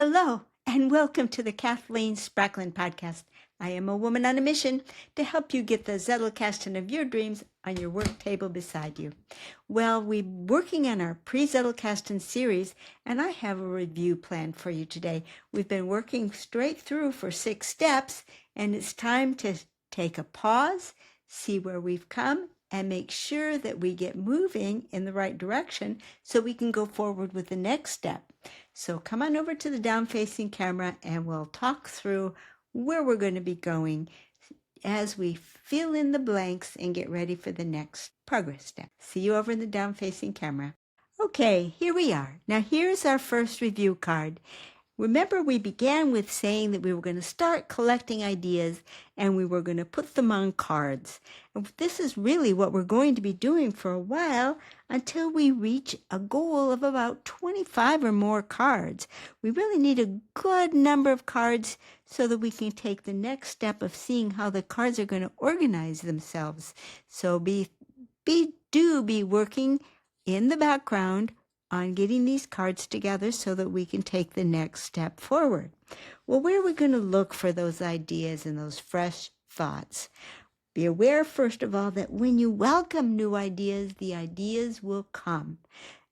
Hello, and welcome to the Kathleen Spracklin podcast. I am a woman on a mission to help you get the Zettelkasten of your dreams on your work table beside you. Well, we're working on our Pre-Zettelkasten series, and I have a review planned for you today. We've been working straight through for 6 steps, and it's time to take a pause, see where we've come, and make sure that we get moving in the right direction so we can go forward with the next step. So come on over to the down-facing camera and we'll talk through where we're going to be going as we fill in the blanks and get ready for the next progress step. See you over in the down-facing camera. Okay, here we are. Now here's our first review card. Remember, we began with saying that we were going to start collecting ideas and we were going to put them on cards. And this is really what we're going to be doing for a while until we reach a goal of about 25 or more cards. We really need a good number of cards so that we can take the next step of seeing how the cards are going to organize themselves. So be working in the background on getting these cards together so that we can take the next step forward. Well, where are we going to look for those ideas and those fresh thoughts? Be aware, first of all, that when you welcome new ideas, the ideas will come.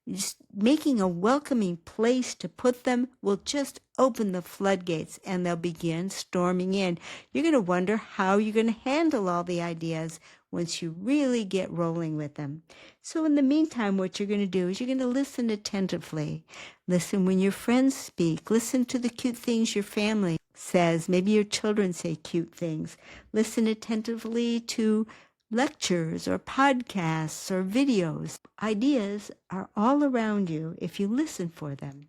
Just making a welcoming place to put them will just open the floodgates and they'll begin storming in. You're going to wonder how you're going to handle all the ideas once you really get rolling with them. So in the meantime, what you're going to do is you're going to listen attentively. Listen when your friends speak. Listen to the cute things your family says. Maybe your children say cute things. Listen attentively to lectures or podcasts or videos. Ideas are all around you if you listen for them.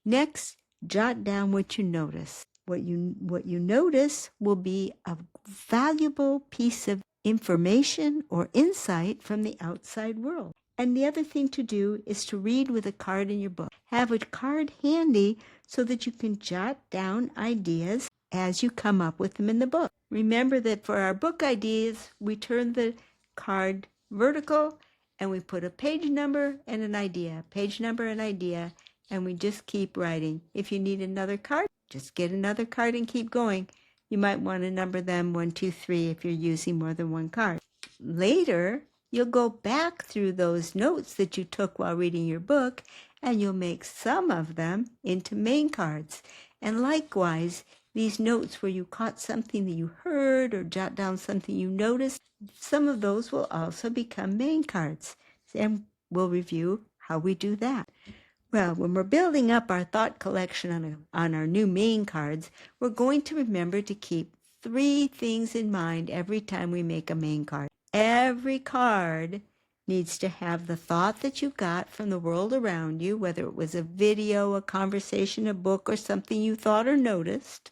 Next, jot down what you notice. What you notice will be a valuable piece of information or insight from the outside world. And the other thing to do is to read with a card in your book. Have a card handy so that you can jot down ideas as you come up with them in the book. Remember that for our book ideas, we turn the card vertical and we put a page number and an idea, and we just keep writing. If you need another card, just get another card and keep going. You might want to number them 1, 2, 3 if you're using more than one card. Later, you'll go back through those notes that you took while reading your book, and you'll make some of them into main cards. And likewise, these notes where you caught something that you heard or jot down something you noticed, some of those will also become main cards. And we'll review how we do that. Well, when we're building up our thought collection on our new main cards, we're going to remember to keep 3 things in mind every time we make a main card. Every card needs to have the thought that you got from the world around you, whether it was a video, a conversation, a book, or something you thought or noticed.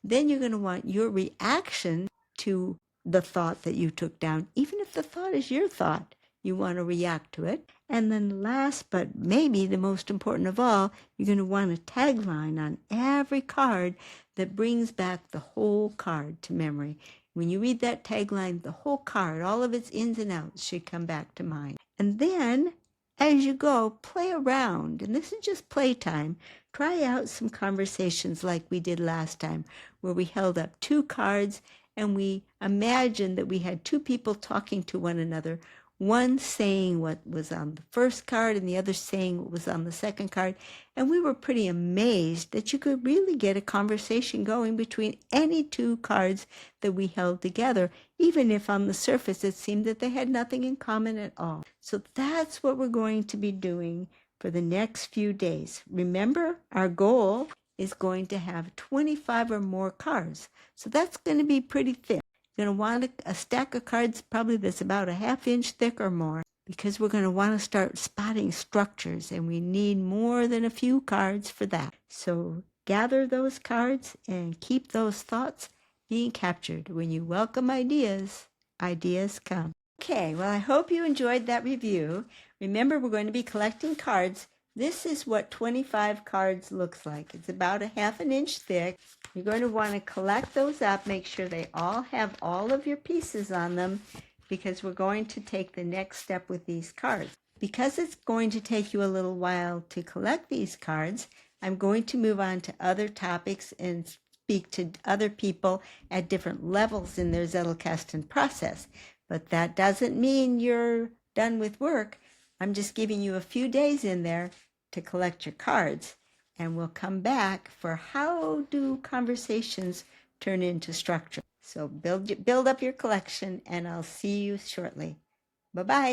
Then you're going to want your reaction to the thought that you took down. Even if the thought is your thought, you want to react to it. And then last, but maybe the most important of all, you're going to want a tagline on every card that brings back the whole card to memory. When you read that tagline, the whole card, all of its ins and outs should come back to mind. And then, as you go, play around. And this is just playtime. Try out some conversations like we did last time, where we held up 2 cards and we imagined that we had 2 people talking to one another, one saying what was on the first card and the other saying what was on the second card. And we were pretty amazed that you could really get a conversation going between any 2 cards that we held together, even if on the surface it seemed that they had nothing in common at all. So that's what we're going to be doing for the next few days. Remember, our goal is going to have 25 or more cards. So that's going to be pretty thick. You're going to want a stack of cards probably that's about a 1/2 inch thick or more, because we're going to want to start spotting structures, and we need more than a few cards for that. So gather those cards and keep those thoughts being captured. When you welcome ideas, ideas come. Okay, well, I hope you enjoyed that review. Remember, we're going to be collecting cards. This is what 25 cards looks like. It's about a 1/2 inch thick. You're going to want to collect those up, make sure they all have all of your pieces on them, because we're going to take the next step with these cards. Because it's going to take you a little while to collect these cards, I'm going to move on to other topics and speak to other people at different levels in their Zettelkasten process. But that doesn't mean you're done with work. I'm just giving you a few days in there to collect your cards, and we'll come back for how do conversations turn into structure. So build up your collection, and I'll see you shortly. Bye-bye.